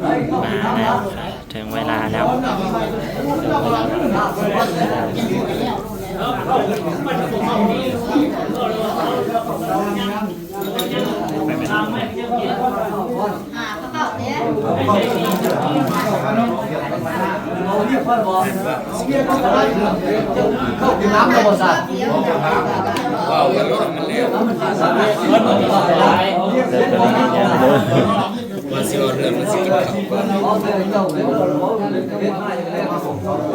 มาแล้วถึงเวลาแล้วน้ำระบบสัตว์มันสิเอาเรื่องมันสิกินข้าวก่อน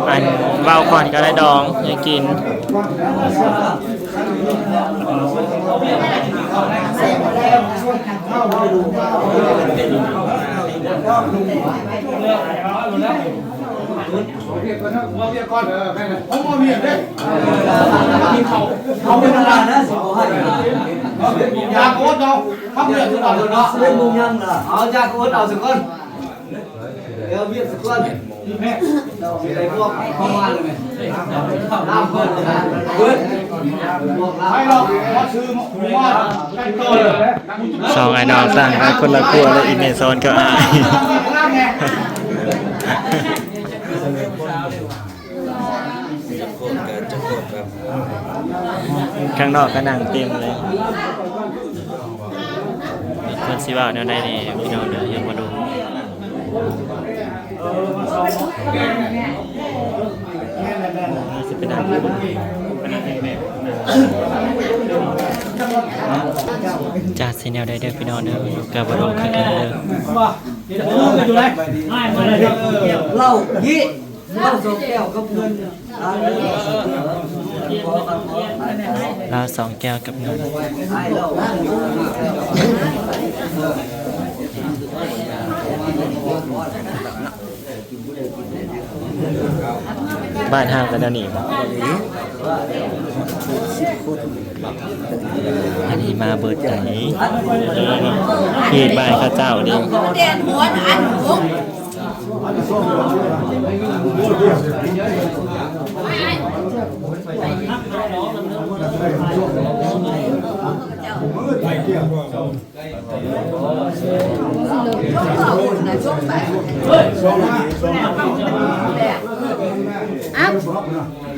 อันเบาก่อนก็ได้ดองยังกินเขาเป็นอะไรนะสิบห้ายาโอ๊ตเอาทำเรื่องก่อนเนาะเรื่องมุงยังล่ะเอายาโอ๊ตเอาสักก้อนเดี๋ยวเบียดสักก้อนแม่ไอ้พวกเข้ามาเลยไหมน้ำเพิ่นนะเพิ่นให้เราซื้อมาได้โตเลย สองไอ้น้องสั่งให้คนละครัวแล้วอีเมซอนก็อายจะโกรธแบบ ข้างนอกก็นั่งเต็มเลยคนสิว่าแนวใดนี่พี่น้องเดี๋ยวยังมาดูสิเป็นอันที่จัดสิแนวใดเด้อพี่น้องเด้อกับบรมคือกันเด้อ เหล้ายี่เหล้าโซแก้วกับเงิน ลา2 แก้วกับเงินบ้านห้างกันแล้วนี่อันนี้มาเบิดไหนที่บ้านข้าเจ้าดิ เด่นหัวอันหุกช่วงไปอ้าว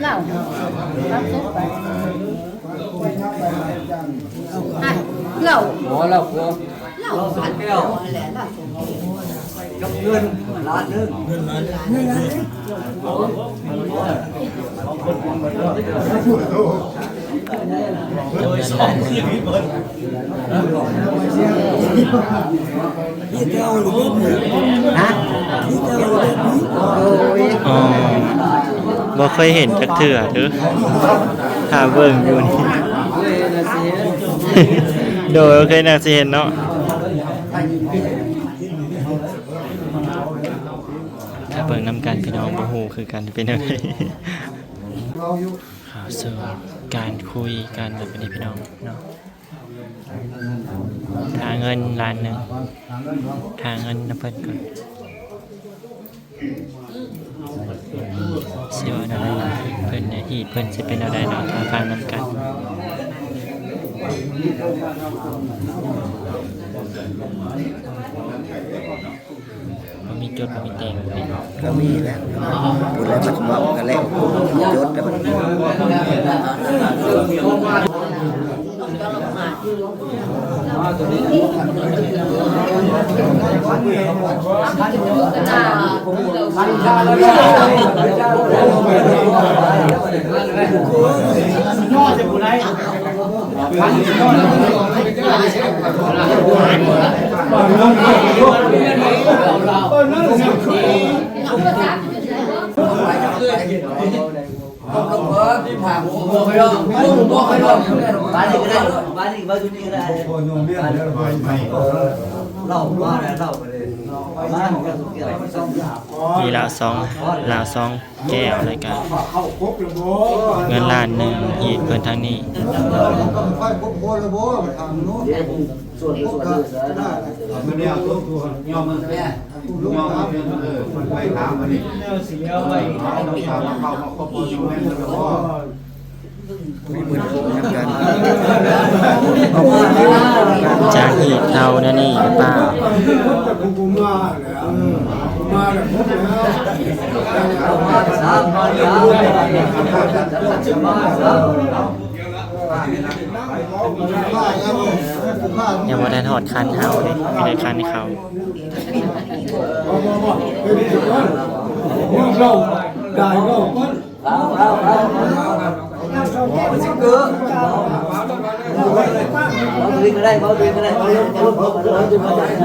เหล่าเหล่า หมอเหล้าครัว เหล่าพันแก้วอะไรล่ะ กับเงินล้านนึงอ๋อบ่เคยเห็นจักเถื่อเด้อถ้าเบิ่งอยู่นี่โดยเคยน่าสิเห็นเนาะถ้าเบิ่งนำกันพี่น้องบ่ฮู้คือกันเป็นจังไดข่าวสู่การคุยกันแบบนี้พี่น้องเนาะทางเงินล้านหนึ่งทางเงินนะเพิ่นก่อนเสียวอะไรเพิ่นเนี่ยอีเพิ่นสิเป็นอะไรเนาะทางฟังนำกันมันมีจุดมันมีแตงเลย ก็มีแหละพูดแล้วมันบอกกันแล้วยศแต่มันยอดจะผู้ใดพันยอดที่ผ่านบัวไปแล้วบัวไปแล้วบ้านนี้ก็ได้บ้านนี้บ้านนี้ก็ได้เราบ้านเราไปเลยบ้านก็สุดยอดมีลาวซองแก้วอะไรกันเงินล้านหนึ่งอีกเพิ่นทางนี้ส่วนได้มันเนี่ยตัวย่อมมันแม่ย่อมมันไปถามมันนี่สีเอาไปเราถามเขามาครบอยู่แม่มันก็ ผู้มือทำกัน จานหีดเท่านั่นนี่หรือเปล่า สามมาแล้ว ยังบ่ได้ถอดคันเท้าเลยมีแต่คันเขา สิเกอร์เอาดึงก็ได้เอาดึงก็ได้เอาลงดึงมาได้พี่น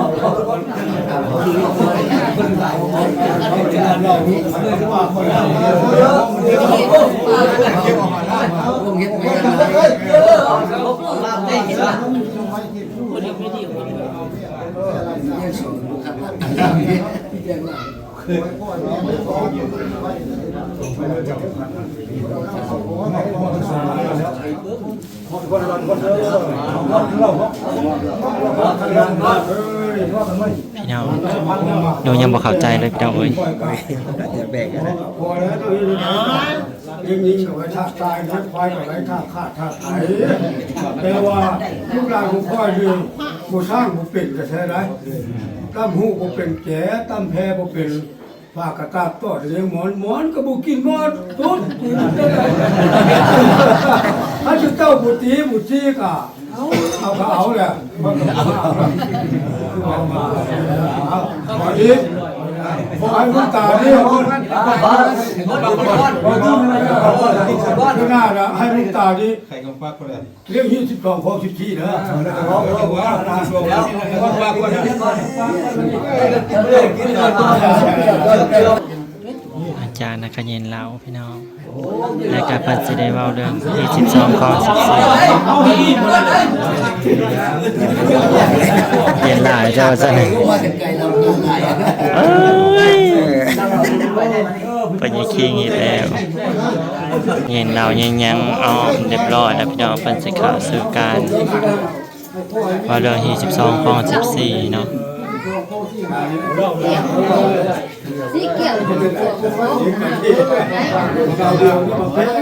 ้องหนูยังบ่เข้าใจเลยพี่น้องเอ้ย จะแบ่งกันนะ พอแล้วยิงกับไอ้ท่าตายนักไฟกับไอ้ท่าฆ่าท่าไถแต่ว่าลูกหลานของพ่อคือผู้สร้างผู้เป็นก็ใช่ไหมตั้มหูผู้เป็นแก่ตั้มแพผู้เป็นฝากกระตาบต่อเลี้ยงหมอนก็บุกินหมอนต้นถ้าจะเจ้าบุตรีก็เอาแหละเอาดีพอให้คุณตาเนี่ยคุณน่าละให้คุณตาดิเรียก22 ข้อ 14นะอาจารย์นักเรียนเราพี่น้องและก็เพิ่นสิได้เว้าเรื่อง22ข้อ14เรียนหลายเจ้าซะนี่เอ้ยเพิ่นอย่าคิงอีกแล้วเรียนเรายังอ้อมเรียบร้อยแล้วพี่น้องเพิ่นสิเข้าสู่การว่าเรื่อง22ข้อ14เนาะ สีเขียว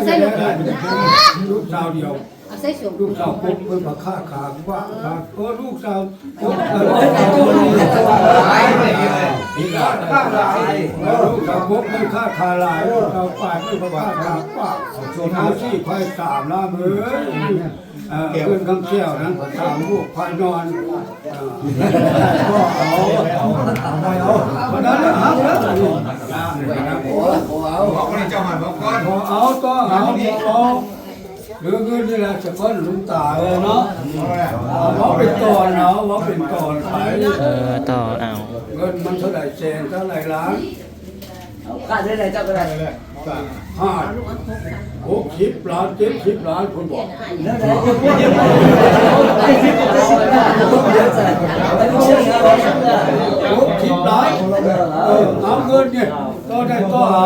ใส่ลูก ลูกสาวเดียว ใส่สูง ลูกสาวปุ๊บเพิ่นมาฆ่าขาว่าลูกสาวปุ๊บลูกสาวปุ๊บเพิ่นฆ่าขาหลายลูกสาวฝ่ายเพิ่นฆ่าขาว่าเอาซี่ควาย3ล้านเอ้ยเพิ่นคำแก้วนั้นถามลูกควายนอนก็เอาเพราะนั้นนะครับเอาต่อเอาเรื่องเงินนี่แหละจะก้อนลุงตาเลยเนาะว่าเป็นตอนเนาะว่าเป็นตอนไป ต่อเอา เงินมันเท่าไหร่แสนเท่าไหร่ล้าน ข้าได้เลยเจ้าก็ได้ 60 ล้าน70 ล้านคนบอก60 ล้านเอาเงินเนี่ยก็ได้ก็เอา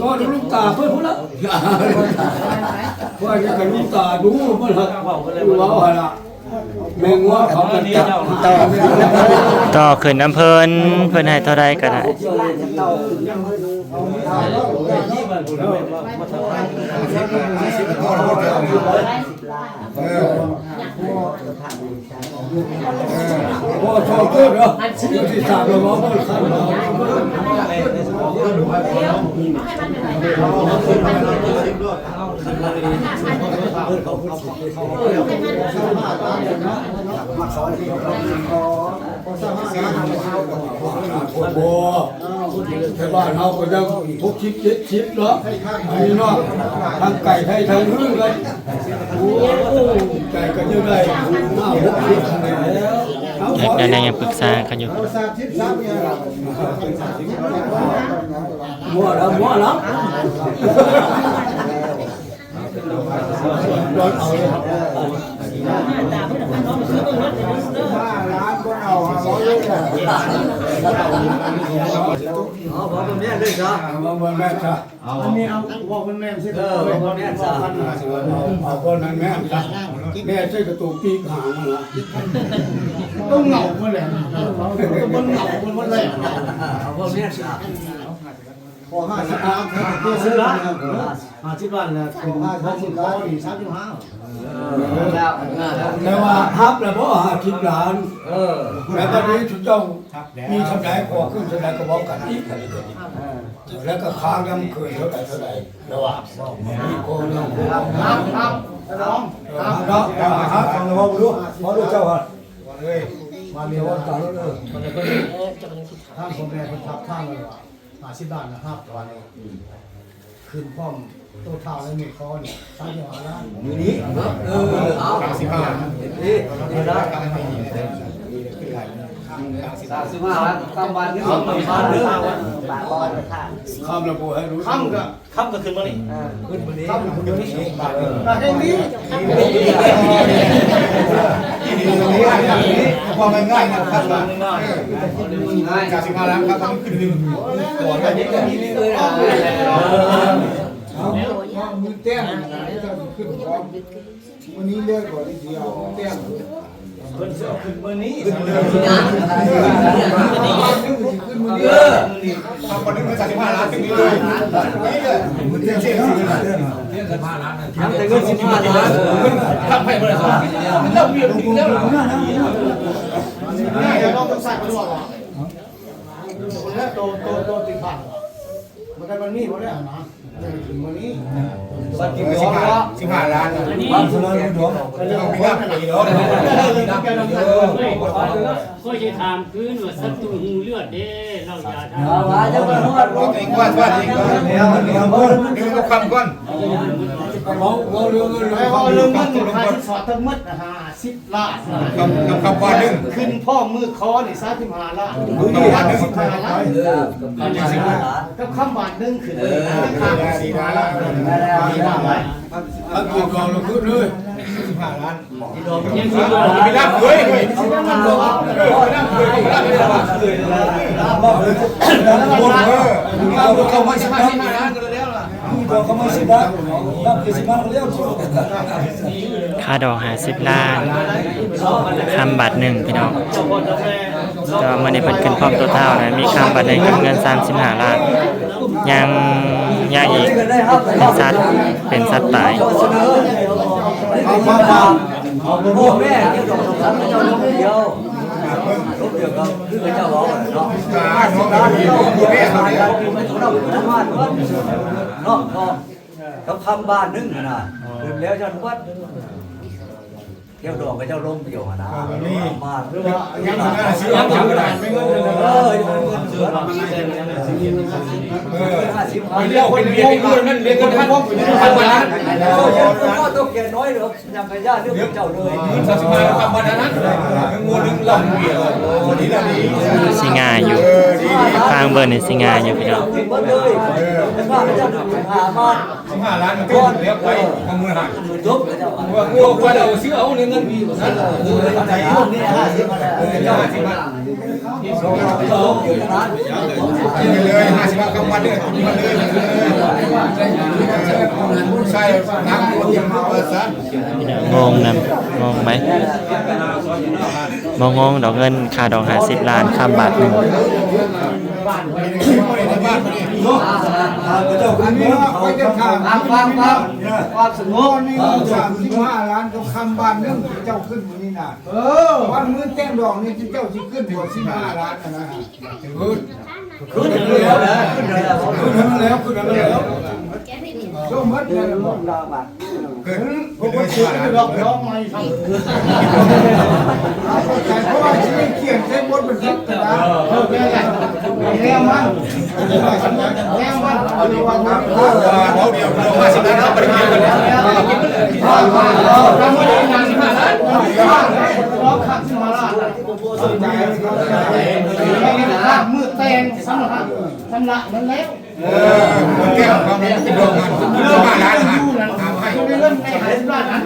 ก็ลูกตาเพื่อนพูดแล้วว่าจะกับลูกตาดูมันหักดูว่าอะไรแมงว่าเขาเป็นจับต่อขึ้นอำเภอเพิ่นให้เท่าใดก็ได้พอชอบเกิดเหรอที่สามเราบอกว่าขันเราโอ้แค่บ้านเราก็ยัง60-70เนาะอันนี้เนาะทางไก่ไทยทางฮื้อกันโอ้ไก่ก็ยังได้50อยากได้ยังปรึกษากันอยู่ มั่วแล้วร้อนเอาเลยบอกเป็นแม่เลยจ้ะ บอกแม่จ้ะ อันนี้เอาบอกเป็นแม่สิ บอกแม่จ้ะ เอาคนนั้นแม่จ้ะแม่ใช่กระตูปีกหางมันละ ต้องเหงาเมื่อไหร่ต้องเหงาเมื่อไหร่ เอาบอกแม่จ้ะ พอ50 ล้านตัวซื้อล้าน50 ล้านนะถึง50 ล้านนี่35แล้วแต่ว่าฮับแล้วบ่50 ล้านแล้วตอนนี้ทุกเจ้ามีทำได้ขอขึ้นเท่าไหร่ก็บอกกันอีกแล้วก็ค้างยังเคยเท่าไหร่แล้วว่ามีคนเราครับน้อง ครับฟังแล้วบ่รู้บ่รู้เจ้าว่าเอ้ยมาเรียนว่าตาแล้วมันก็ท่านผมแม่คนทับท่านเลยว่า50 ล้านนะครับวันนี้คืนพร้อมตัวเท่าแล้วนี่คอนี่35 ล้านมื้อนี้เอา35นี่ได้35ล้านคำวันนี้คำเรื่องคำระบุให้รู้ ค่ำก็ ค่ำก็ขึ้นมานี่ ขึ้นวันนี้ ค่ำคือนี้แต่ให้นี้ความง่ายนะครับ ง่าย 35ล้านครับมันขึ้น1ก่อนกันนี้ก็มีนี่เลยมือแต้มขึ้นพร้อมวันนี้เลือกก่อนทีเดียวแต้มขึ้นวันนี้ขึ้นมือทำคนนึง35ล้านถึงนี้เลยนี่เลยมันเจ๊ง35ล้านทำแต่เงิน15 ล้านทำให้บริษัทมันเริ่มเบียดจริงแล้วนี่เราต้องใส่ตัวหรอคนนี้โตติดบ้านมันได้มันนี่หมดแล้วนะถึงวันนี้สักกี่ดอกวะ15ล้านบ้านสนามดวง เรื่องมีหน้าปีเนาะ ก็จะถามคืนว่าศัตรูหูเลือดเด้เราอย่าทำ เอาว่าจะมาฮอด ตัวเองว่าเองก็แล้วนี่มันคำก่อนเราเรื่องเงิน แล้วเรื่องเงินใครสอดทั้งหมด50 ล้านคำว่านึง ขึ้นพ่อมือคอนี่35 ล้านมือนี่35 ล้านกับคำบาทนึงขึ้นเลยค่า4 ล้านถ้าตัวกองเราขึ้นเลย15ล้าน ยังมี ไม่ได้เคยไม่ได้เคยเขาไม่15ล้านกันแล้วล่ะเขาไม่10ล้านนั่นคือ15ล้านแล้ว ค่าดอก50 ล้านคำบาทหนึ่งพี่น้องแต่ว่ามื่อนี้เพิ่นขึ้นพร้อมตัวเท่านะมีคำบาทหนึ่งกับเงิน35 ล้านยังอีกเป็นสัตว์ตาย พ่อแม่ที่ดอกสำคัญเจ้าลูกเดียวลูกเดียวก็คือเจ้าร้องเนาะน้องร้านน้องแม่เขาเนี่ยมันต้องรับน้ำมันก่อนเนาะเขาคำบ้านนึงนะถึงแล้วเจ้าวัดเจ้าดอกกับเจ้าลมเดียวนะมาเรื่องยังไม่เงินเสือเราเรียกคนเรียกนั่นเรียกคนท่าน1,000 ล้านก็ตัวเกียร์น้อยหรอกยังไปย่าเรื่องเจ้าเลย35คำวันนั้นงูนึงลำเบียร์นี่ละดี สิงาอยู่ทางเบอร์นี่สิงาอยู่พี่น้อง เลยว่าเจ้ามา15ล้านก้อนแล้วไปของมือหัก ยกเจ้าว่างูกว่าเราซื้อเอาเงินมีนั่นใจนี่50 มาเลย50คำวันเลยมันเลยใช่น้ำตัวยังมาซะ งงนะงงไหมงงดอกเงินค่าดอก50 ล้านคำบาทหนึ่ง เจ้าคุณนี่เขาจะทำความสงบนี่35 ล้านกับคำบ้านนึงเจ้าขึ้นวันนี้น่ะวันมื้อแต้มดอกนี่เจ้าสิขึ้นหัว15 ล้านนะขึ้นแล้วนะขึ้นแล้วก็มัดเลยบอกดาวบัตรผมก็ซื้อดอกร้องไม่ทำเพราะว่าชีวิตเขียนเส้นบนเป็นทิศนะแง่มันเอาดีว่าน้ำเขาเดียวเรา50 ล้านเขาไปเดียวกันทำไม่ได้นาน15 ล้านร้องขัด15 ล้านมือแตงสำหรับนั้นแล้วคนแก้วความรักที่โรงงาน15 ล้านหาให้เริ่มใน50 ล้านนั้น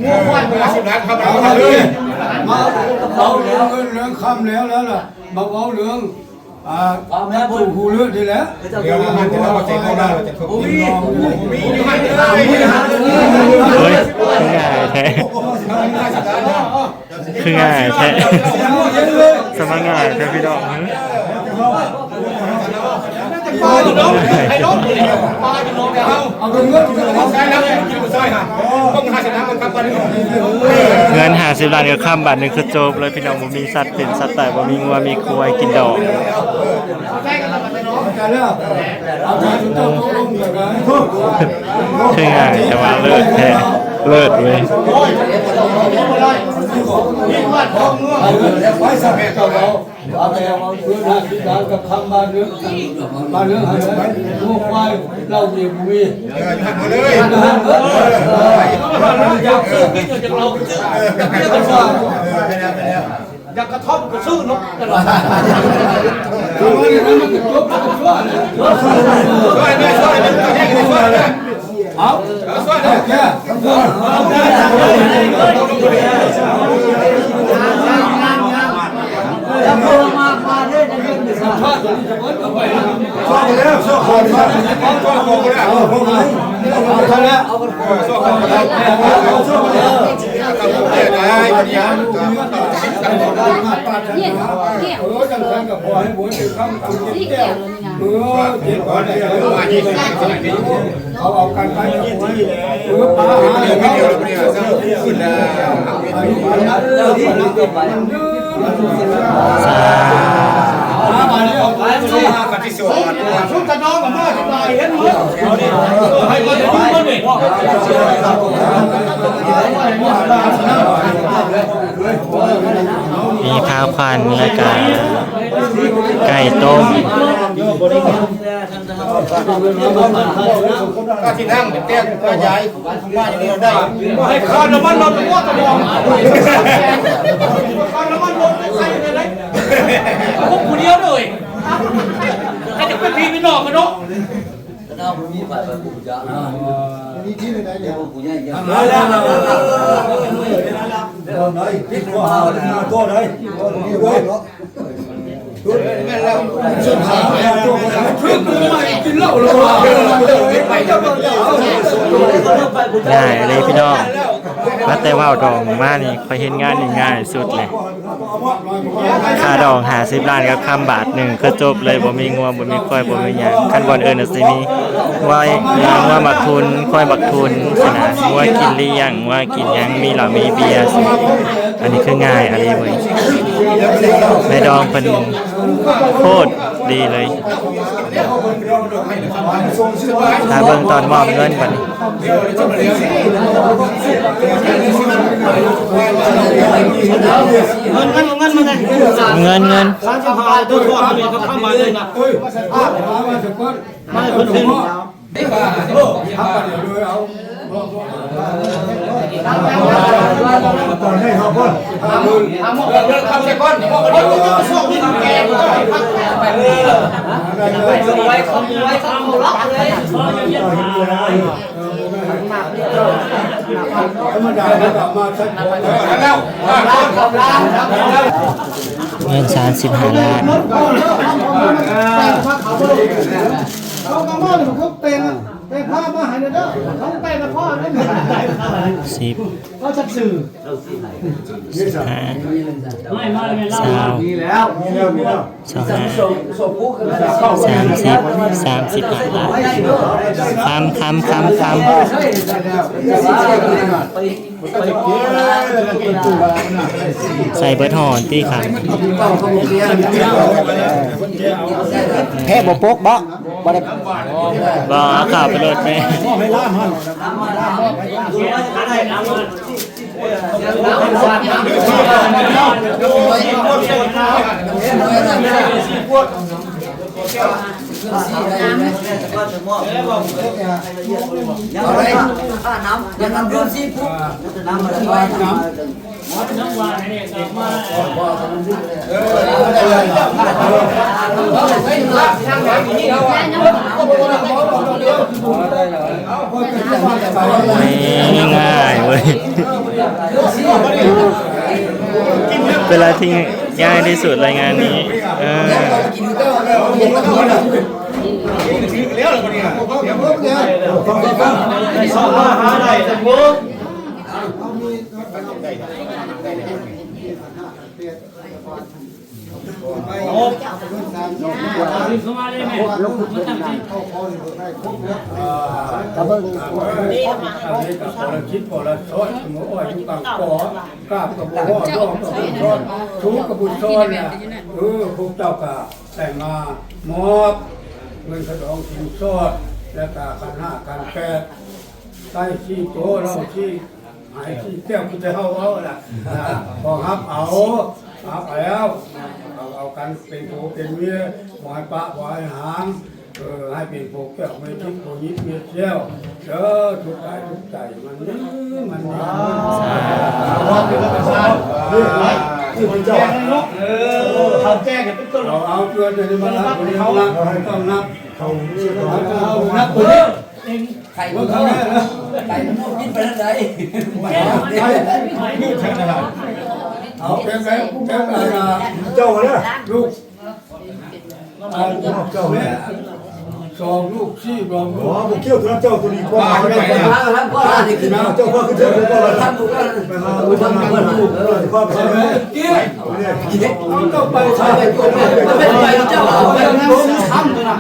งูวัน50 ล้านครับเราเลยมาเอาเรื่องคำแล้วล่ะมาเอาเรื่องแม่ปู่หูเลือดดีแล้วเดี๋ยวมันจะเราจะเข้าได้เราจะถูกมีให้เลยเฮ้ยคือง่ายแท้คือง่ายแท้สมังง่ายแท้พี่น้อง ปลาอยู่น้องไอ้น้องปลาอยู่น้องเดี๋ยวเอาเงินใช่แล้วกินซอยค่ะต้องหาชนะมันครับวันนี้ เงิน50 ล้านก็ข้ามบาทนึงคือจบเลยพี่น้องบ่มีสัตว์เป็นสัตว์ตายบ่มีงัวมีควายกินดอก คือง่ายแต่ว่าเลิศแท้เลิศเว้ย ไว้สมัยเก่าเอาไปเอาเรื่องราชการกับคำบ้านเรื่องให้ไว้ลูกควายเราเรียนบุรีอยากซื้อกินจากเราซื้ออยากกระท่อมก็ซื้อนกตลอดเอาช่วยแค่แล้วพอมาได้ในเรื่องนี้ชอบตัวนี้จะพ้นออกไปชอบแล้วชอบคนชอบคนแล้วพวกนี้เอาคนแล้วเอาคนชอบคนแล้วชอบคนแล้วได้ปัญญา เนี่ยเกี่ยว จังสันกับพอให้บุญเป็นคำคำ นี่ เดี เกี่ ย ยว ว เลยนะ เจ็บก่อนเลยเอากันไปกับบุญปลาหาเดี๋ยวไม่เดียวเราเนี่ยขึ้นแล้วมาเนี่ยเอาไปสู้กันที่สวนชุดกระน้องกับมาที่ไหนเห็นมั้ยให้มาดูมันนี่มีข้าวควันแล้วก็ไก่ต้ม ก็ที่นั่งเตี้ยก็ย้ายบ้านอย่างนี้เราได้ให้ข้าวน้ำมันลดตัวตะบองข้าวน้ำมันลดใส่เลยเลยพวกผู้เดียวเลยให้จะเป็นพี่เป็นน้องกันเนาะง่ายเลยพี่น้องมาแต่ว่าวดองมานี่ค่อยเห็นงานนี่ง่ายสุดเลยค่าดอง50 ล้านกับคำบาทหนึ่งก็จบเลยบ่มีงัวบ่มีควายบ่มีหยังคันบ่อนเอิ้นน่ะสิมีว่างัวบักทุนควายบักทุนสินะงัวกินเลี้ยงงัวกินหยังมีเหล้ามีเบียร์สิอันนี้คือง่ายอันนี้เว้ยแม่ดองเพิ่นโคตรดีเลยถ้าเบิ่งตอนมอบเงินบัดนี้เงินข้าจะพาตัวทอดเนี่ยก็เข้ามาเลยนะมาคนถึงตอนให้เขาก่อน ทำหมดเดินคำเสียก้อนคนก็จะส่งที่ทำแกงไปเลยไว้คำไว้คำล็อกเลยธรรมดาแล้วกลับมาชัดแล้ว เงิน35 ล้านเขากำลังเขาเป็นผ้ามาให้เด้อเขาเป็นพ่อนั่นแหละ10เขาชักสื่อ ไม่มาเลยเรา มีแล้วใส่เบิร์ดหอนตี้ครับ แพ้บ่ปกบ่ได้ บ่ข่าวไปรถไหม ให้ล่ามฮะ น้ำวานเนี่ยกลับมาง่ายเว้ยเวลาที่ง่ายที่สุดรายงานนี้เ เข้ามาเลยแม่มาตั้งที่ กระเบื้องอันนี้กับพลคิดพลชดสมุอ้อยทุกต่างก่อกราบกับบ่อร้องกับบุญซ้อนทุกกับบุญซ้อนเนี่ยพวกเจ้ากะแต่งมามอบเงินกระดองสินสอดและกะขันห้าขันแปดใต้ที่โตเราที่หายที่แก้วคุณจะเอาล่ะพอครับเอาแล้วเอากันเป็นโผเป็นเมียหวายปะหวายหางให้เป็นโผแก้วไม่ทิ้งโผยิบเมียเชี่ยวทุกใจมันที่มันจะเขาแจ้งกันเป็นต้นเราเอาเพื่อนจะมานับเขาต้องนับเขานับตัวไข่เมื่อเขาไข่มันกินไปทางไหนเอาเป็นไงเจ้าเนี่ยลูกเจ้าเนี่ยสองลูกชี้รองลูกผมเกี่ยวกับเจ้าตัวนี้กว่าไปแล้วก็อะไรขึ้นมาเจ้าก็ขึ้นเจ้าก็ทำตัวไปหาทำงานลูกก็ไปเอาไปใช้ตัวไม่เป็นไรเจ้าเอาไปทำตัวนะ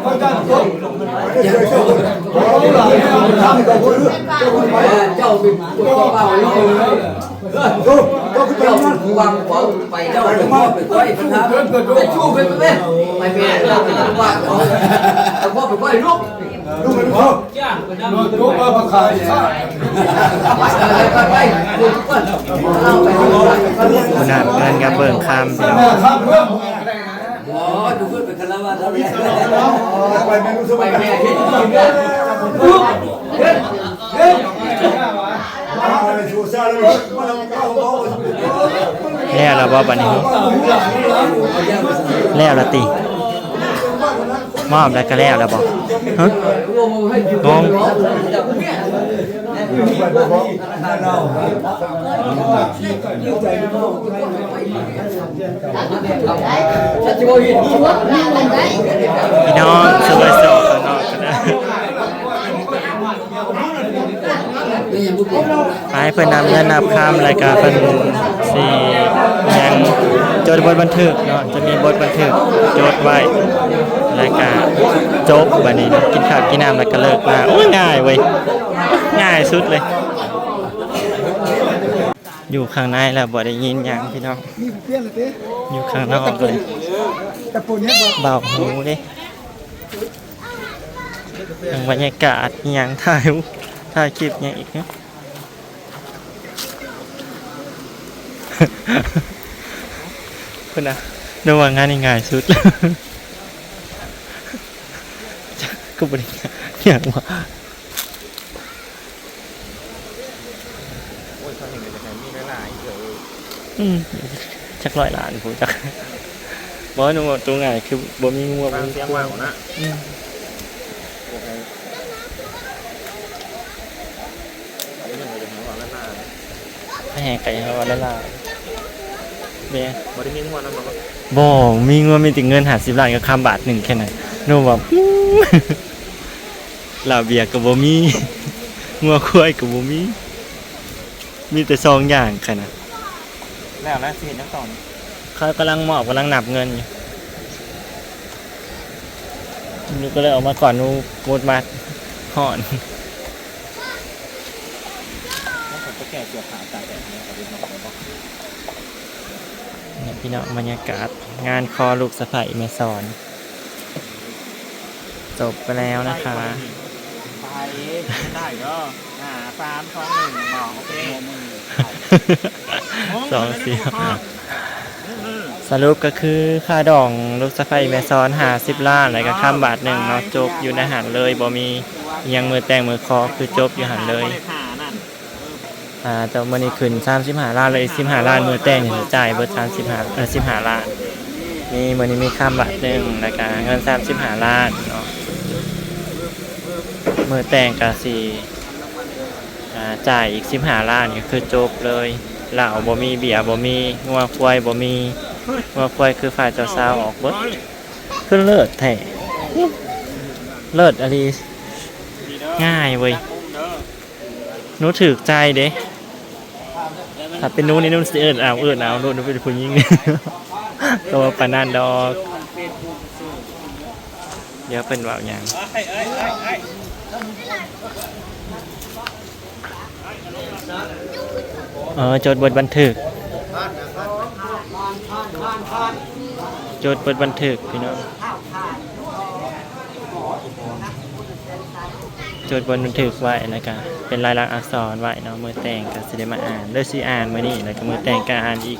เขาจะตัวทำตัวเจ้าเป็นตัวเบาลูกก็คือเจ้าวางหัวไปเจ้าไปก้อยปัญหาไปชูไปแม่เราเป็นวางเขาแต่พ่อไปก้อยลูกมันพ่อลูกมาประคายไปลูกก่อนเอาไป คุณอาเงินกับเบิ่งคำพี่น้อง อ๋อดูเพื่อนเป็นคณะว่าทำไมไปแม่รู้สึกไปแม่ที่ลูกเฮ้ยแล้วเราบ่บัดนี้แล้วละติมอบแล้วก็แล้วบ่ฮะงงพี่น้องสวยสดข้างนอกก็ได้ให้เพิ่นนำเงินนับคำรายการเพิ่นสิยังจดบทบันทึกเนาะจะมีบทบันทึกจดไว้รายการจบบัดนี้กินข้าวกินน้ำแล้วก็เลิกมาโอ้ยง่ายเว้ยง่ายสุดเลยอยู่ข้างในแล้วบ่ได้ยินหยังพี่น้องอยู่ข้างนอกเลยเบาหูเลยบรรยากาศอิหยังถ่ายคลิปอิหยังอีกเนาะ เพิ่นน่ะดูว่างานนี่ง่ายสุดก็บ่ได้อย่างว่าโอ้ยเขาเห็นเลยแต่มีหลายๆเดี๋ยวจัก100 ล้านผู้จักบ่หนูตัวง่ายคือบ่มีงัวบ่มีเสียงว่าวนะแห่ไก่เขาว่าละลายเบี้ยบ่ได้มีงัวนั่นบ่มีงัวมีแต่เงิน50 ล้านกับคำบาทหนึ่งแค่นั้นหนูแบบลาเบียก็บ่มีงัวควายก็บ่มีแต่2อย่างแค่นั้นแล้วนะสิเห็นจังตอนเขากำลังนับเงินอยู่นี่ก็เลยออกมาก่อนนูหมดมาห่อนเนี่ยพี่น้องบรรยากาศงานคอลูกสะใภ้แม่สอนจบไปแล้วนะคะไปได้ก็3 2 1บอกโอเค2 4สรุปก็คือค่าดองลูกสะใภ้แม่สอน50 ล้านแล้วก็ค่าบาท1เนาะจบอยู่ในหันเลยบ่มียังมือแต่งมือคอคือจบอยู่หันเลยแต่มื้อนี้ขึ้น35 ล้านเลย15 ล้านมือแต่งนี่จ่ายเบิด15 ล้านมีมื้อนี้มีค่าบาท1แล้วก็เงิน35 ล้านเนาะมือแต่งก็สิจ่ายอีก15 ล้านก็คือจบเลยเหล้าบ่มีเบียร์บ่มีงัวควายบ่มีงัวควายคือฝ่ายเจ้าสาวออกเบิดคือเลิศแท้เลิศอะไรง่ายเว้ยหนูถูกใจเด้ ถ้าเป็นนู้นนี่นู้นสิเอิ้นเอานู้นเป็นผู้หญิง ตัวปานนั้นดอกเดี๋ยวเพิ่นเว้าหยังจดบทบันทึกจดบทบันทึกพี่น้องจดบทบันทึกไว้แล้วก็เป็นลายลักษณ์อักษรไว้เนาะมือแต่งก็สิได้มาอ่านเด้อสิอ่านมื้อนี้แล้วก็มือแต่งก็อ่านอีก